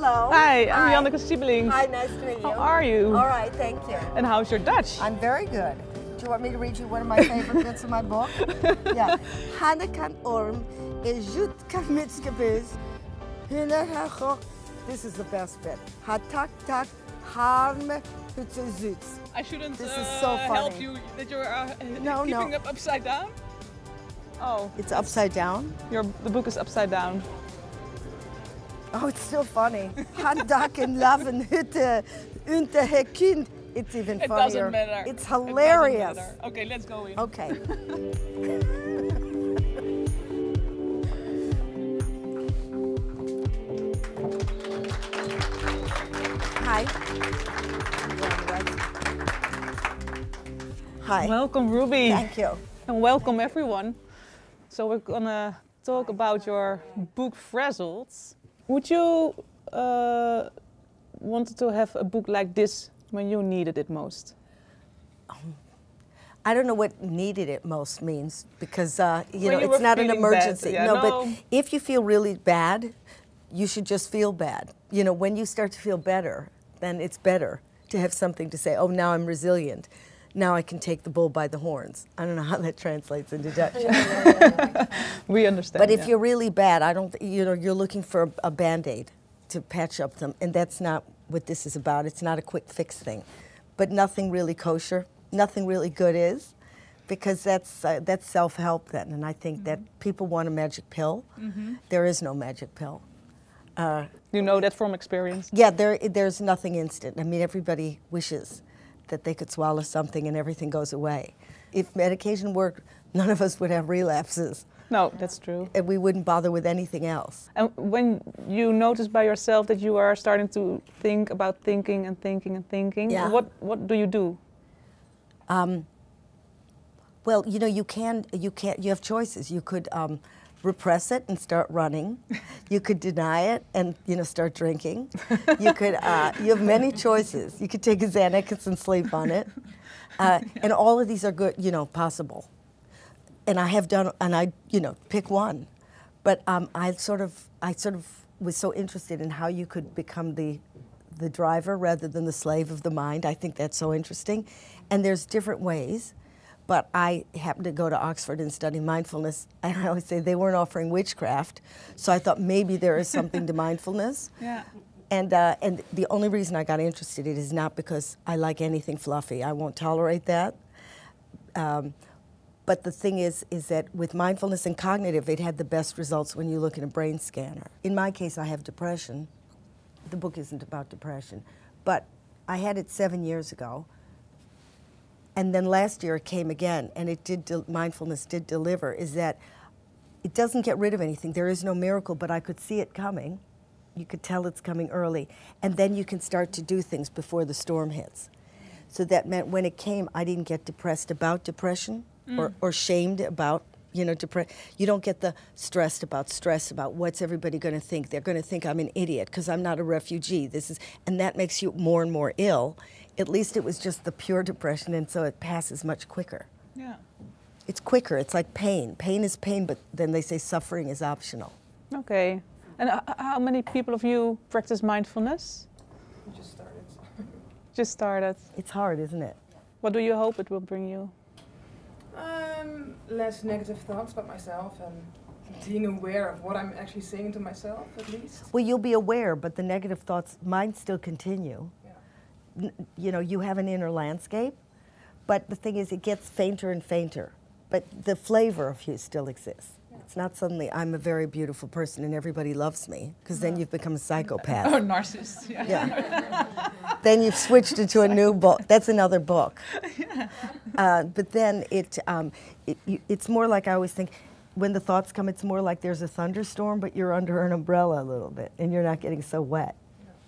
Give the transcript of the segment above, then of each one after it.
Hello. Hi, I'm Janneke Siebelink. Hi, nice to meet you. How are you? All right, thank you. And how's your Dutch? I'm very good. Do you want me to read you one of my favorite bits of my book? Yeah. Hanne kan orm, zoet kan mitskebeus, this is the best bit. Hatak tak harme hutse zoet. I shouldn't This is so help funny. you that you're No, keeping no. up upside down? Oh, It's upside down. the book is upside down. Oh, it's still funny. Handak en laven hutte unte he kind. It's even It funnier. doesn't matter. It's It doesn't hilarious. matter. Okay, let's go in. Okay. Hi. Hi. Welcome, Ruby. Thank you. And welcome, everyone. So we're gonna talk about your book, Results. Would you want to have a book like this when you needed it most? I don't know what needed it most means because, you When know, you it's were not an feeling emergency. bad, yeah, no, no. but if you feel really bad, you should just feel bad. You know, when you start to feel better, then it's better to have something to say, oh, now I'm resilient. Now I can take the bull by the horns. I don't know how that translates into Dutch. We understand. But if yeah. you're really bad, you know, you're looking for a Band-Aid to patch up them, and that's not what this is about. It's not a quick fix thing. But nothing really kosher, nothing really good is, because that's self-help then. And I think that people want a magic pill. There is no magic pill. You know that from experience? Yeah, there's nothing instant. I mean, everybody wishes that they could swallow something and everything goes away. If medication worked, none of us would have relapses. No, that's true. And we wouldn't bother with anything else. And when you notice by yourself that you are starting to think about thinking and thinking and thinking, Yeah. what do you do? Well, you know, you have choices. You could repress it and start running. You could deny it and, you know, start drinking. You could, you have many choices. You could take a Xanax and sleep on it. And all of these are good, you know, possible. And I have done, and I, you know, pick one. But I sort of was so interested in how you could become the driver rather than the slave of the mind. I think that's so interesting. And there's different ways. But I happened to go to Oxford and study mindfulness, and I always say they weren't offering witchcraft, so I thought maybe there is something to mindfulness. Yeah. And the only reason I got interested in it is not because I like anything fluffy. I won't tolerate that. But the thing is that with mindfulness and cognitive, it had the best results when you look at a brain scanner. In my case, I have depression. The book isn't about depression, but I had it 7 years ago. And then last year it came again, and mindfulness did deliver, is that it doesn't get rid of anything. There is no miracle, but I could see it coming. You could tell it's coming early. And then you can start to do things before the storm hits. So that meant when it came, I didn't get depressed about depression or shamed about, you know, depression. You don't get the stress about what's everybody going to think. They're going to think I'm an idiot because I'm not a refugee. And that makes you more and more ill. At least it was just the pure depression, and so it passes much quicker. Yeah. It's quicker. It's like pain. Pain is pain, but then they say suffering is optional. Okay. And how many people of you practice mindfulness? Just started. Just started. It's hard, isn't it? What do you hope it will bring you? Less negative thoughts about myself and being aware of what I'm actually saying to myself, at least. Well, you'll be aware, but the negative thoughts might still continue. Yeah. You know, you have an inner landscape, but the thing is it gets fainter and fainter, but the flavor of you still exists. Yeah. It's not suddenly I'm a very beautiful person and everybody loves me, because then you've become a psychopath. Oh, narcissist. Yeah. Yeah. Then you've switched into a new book. That's another book. Yeah. But then it's more like, I always think, when the thoughts come, it's more like there's a thunderstorm, but you're under an umbrella a little bit, and you're not getting so wet.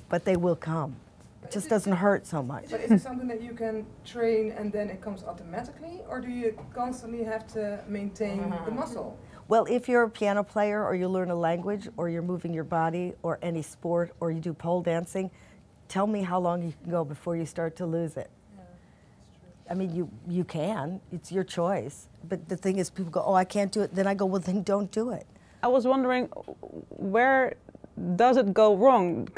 But they will come. It just doesn't hurt so much. But is it something that you can train and then it comes automatically, or do you constantly have to maintain the muscle? Well, if you're a piano player, or you learn a language, or you're moving your body, or any sport, or you do pole dancing, tell me how long you can go before you start to lose it. Yeah, that's true. I mean, you can. It's your choice. But the thing is, people go, oh, I can't do it. Then I go, well, then don't do it. I was wondering, where does it go wrong?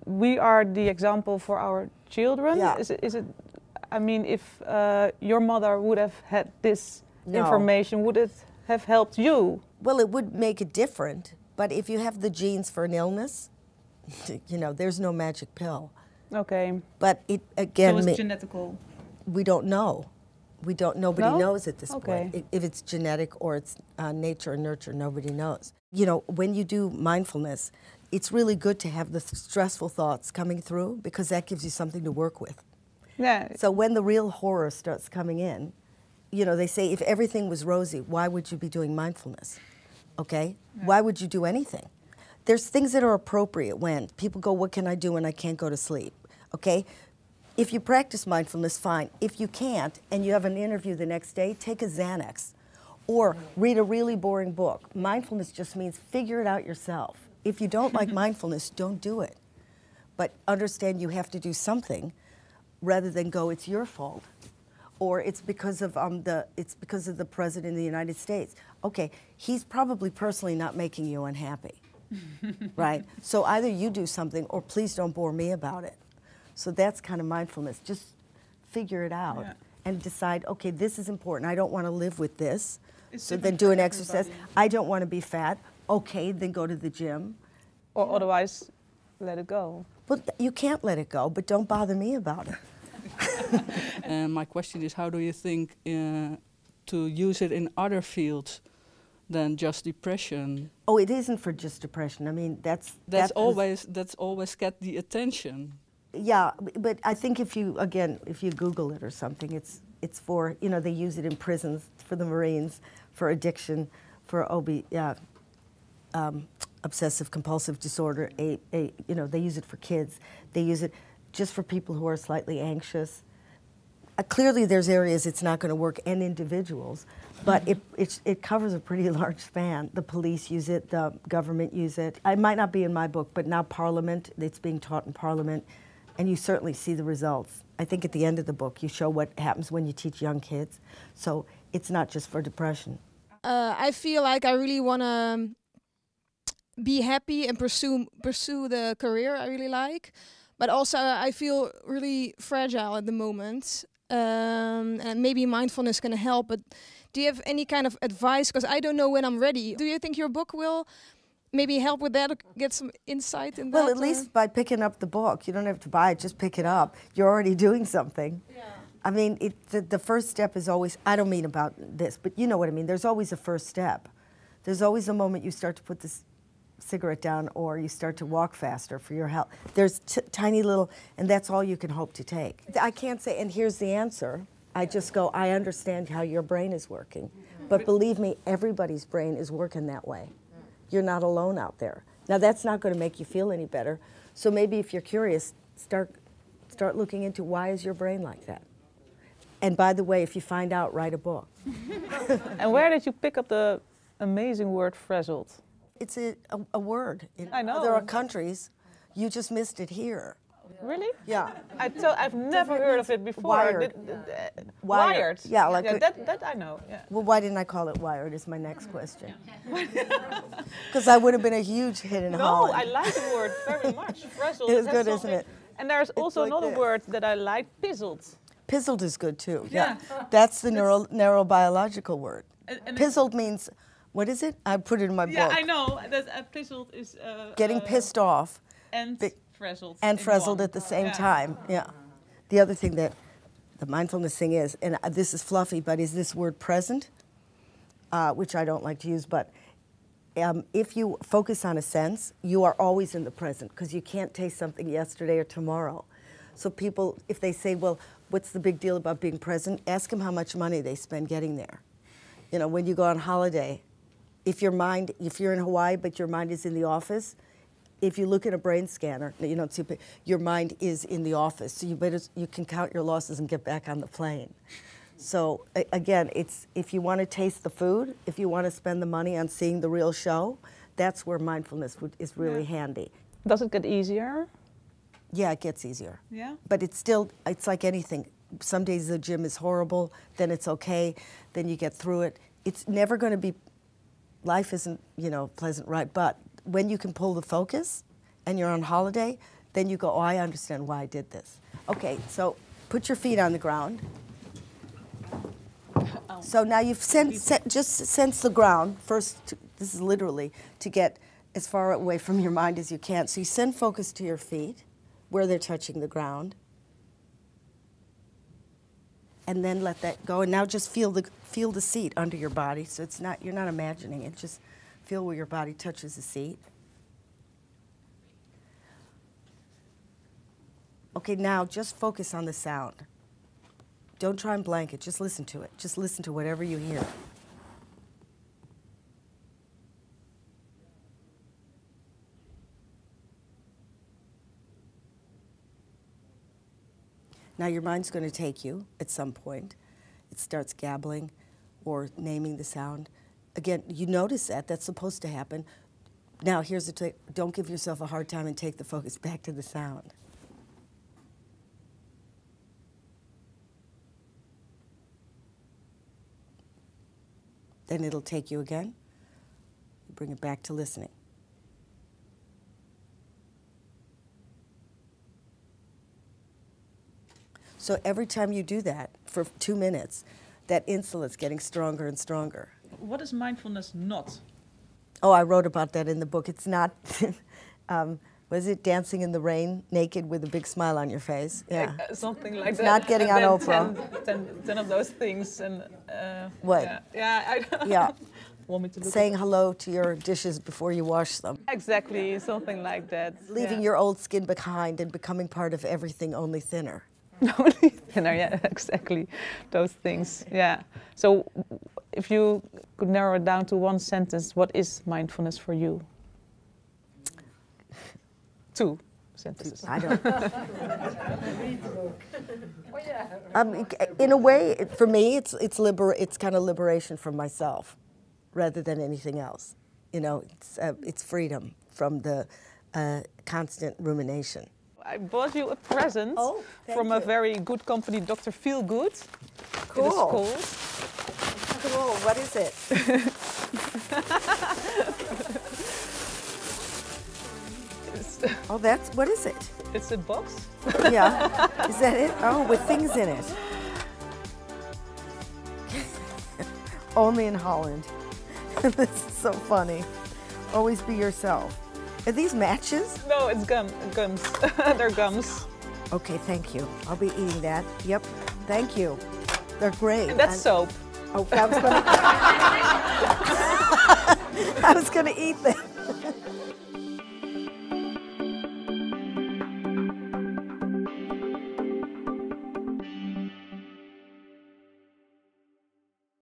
We are the example for our children. Yeah. Is it? I mean, if your mother would have had this No. information, would it have helped you? Well, it would make it different, but if you have the genes for an illness, you know, there's no magic pill. Okay. But it again, So it's genetical. we don't know. We don't. Nobody No? knows at this Okay. point if it's genetic or it's nature or nurture. Nobody knows. You know, when you do mindfulness, it's really good to have the stressful thoughts coming through because that gives you something to work with. Yeah. So when the real horror starts coming in, you know, they say if everything was rosy, why would you be doing mindfulness? Okay? Yeah. Why would you do anything? There's things that are appropriate when people go, what can I do when I can't go to sleep? Okay? If you practice mindfulness, fine. If you can't and you have an interview the next day, take a Xanax or read a really boring book. Mindfulness just means figure it out yourself. If you don't like mindfulness, don't do it. But understand you have to do something rather than go, it's your fault. Or it's because of the president of the United States. Okay, he's probably personally not making you unhappy, right? So either you do something or please don't bore me about it. So that's kind of mindfulness. Just figure it out and decide, okay, this is important. I don't want to live with this. So then do an exercise. I don't want to be fat. Okay, then go to the gym. Or otherwise, let it go. Well, you can't let it go, but don't bother me about it. And my question is, how do you think to use it in other fields than just depression? Oh, it isn't for just depression. I mean, That's always get the attention. Yeah, but I think if you Google it or something, it's for, you know, they use it in prisons for the Marines, for addiction, for obsessive compulsive disorder. You know, they use it for kids. They use it just for people who are slightly anxious. Clearly, there's areas it's not going to work in individuals, but it covers a pretty large span. The police use it, the government use it. It might not be in my book, but now Parliament, it's being taught in Parliament, and you certainly see the results. I think at the end of the book, you show what happens when you teach young kids. So it's not just for depression. I feel like I really want to be happy and pursue the career I really like. But also I feel really fragile at the moment. And maybe mindfulness can help. But do you have any kind of advice? Because I don't know when I'm ready. Do you think your book will maybe help with that or get some insight in that? Well, at least by picking up the book. You don't have to buy it, just pick it up. You're already doing something. Yeah. I mean, the first step is always, I don't mean about this, but you know what I mean. There's always a first step. There's always a moment you start to put this cigarette down or you start to walk faster for your health. There's tiny little, and that's all you can hope to take. I can't say, and here's the answer. I just go, I understand how your brain is working. But believe me, everybody's brain is working that way. You're not alone out there. Now that's not going to make you feel any better. So maybe if you're curious, start looking into why is your brain like that. And by the way, if you find out, write a book. And where did you pick up the amazing word frazzled? It's a word. I know. There are countries. You just missed it here. Really? Yeah. I've never heard of it before. Wired. Wired. Yeah, like that I know. Yeah. Well, why didn't I call it wired is my next question. Because I would have been a huge hit in Holland. No, I like the word very much. Frazzled. It is good, isn't it? And there's also like another this. word that I like, pizzled. Pizzled is good too. Yeah. That's the neurobiological word. And Pizzled means, what is it? I put it in my book. Yeah, I know. That pizzled is... getting pissed off. And frazzled. And frazzled at the same time, yeah. The other thing that the mindfulness thing is, and this is fluffy, but is this word present, which I don't like to use, but if you focus on a sense, you are always in the present because you can't taste something yesterday or tomorrow. So people, if they say, well, what's the big deal about being present? Ask them how much money they spend getting there. You know, when you go on holiday, if you're in Hawaii but your mind is in the office, if you look at a brain scanner, you don't see, your mind is in the office. So you can count your losses and get back on the plane. So again, it's if you want to taste the food, if you want to spend the money on seeing the real show, that's where mindfulness is really handy. Does it get easier? Yeah, it gets easier. Yeah. But it's like anything. Some days the gym is horrible, then it's okay, then you get through it. It's never going to be, life isn't, pleasant, right? But when you can pull the focus and you're on holiday, then you go, oh, I understand why I did this. Okay, so put your feet on the ground. So now you've just sense the ground. First, this is literally to get as far away from your mind as you can. So you send focus to your feet, where they're touching the ground. And then let that go. And now just feel the seat under your body. So it's not, you're not imagining it. Just feel where your body touches the seat. Okay, now just focus on the sound. Don't try and blank it, just listen to it. Just listen to whatever you hear. Now your mind's going to take you at some point. It starts gabbling or naming the sound. Again, you notice that, that's supposed to happen. Now here's the trick, don't give yourself a hard time and take the focus back to the sound. Then it'll take you again. Bring it back to listening. So every time you do that for 2 minutes, that insulin's getting stronger and stronger. What is mindfulness not? Oh, I wrote about that in the book. It's not, was it dancing in the rain, naked with a big smile on your face? Yeah. Something like that. Not getting on Oprah. 10 of those things. And, what? Yeah, yeah. Want me to look saying hello to your dishes before you wash them. Exactly, something like that. Leaving your old skin behind and becoming part of everything, only thinner. Only thinner, yeah, exactly. Those things, yeah. So if you could narrow it down to one sentence, what is mindfulness for you? 2 sentences. I don't. In a way, for me, it's kind of liberation from myself, rather than anything else. You know, it's freedom from the constant rumination. I bought you a present from a very good company, Dr. Feel Good. Cool. It is called. Cool. What is it? Oh, what is it? It's a box. Yeah. Is that it? Oh, with things in it. Only in Holland. This is so funny. Always be yourself. Are these matches? No, it's gums. They're gums. Okay, thank you. I'll be eating that. Yep, thank you. They're great. And that's soap. Oh, I was gonna eat them.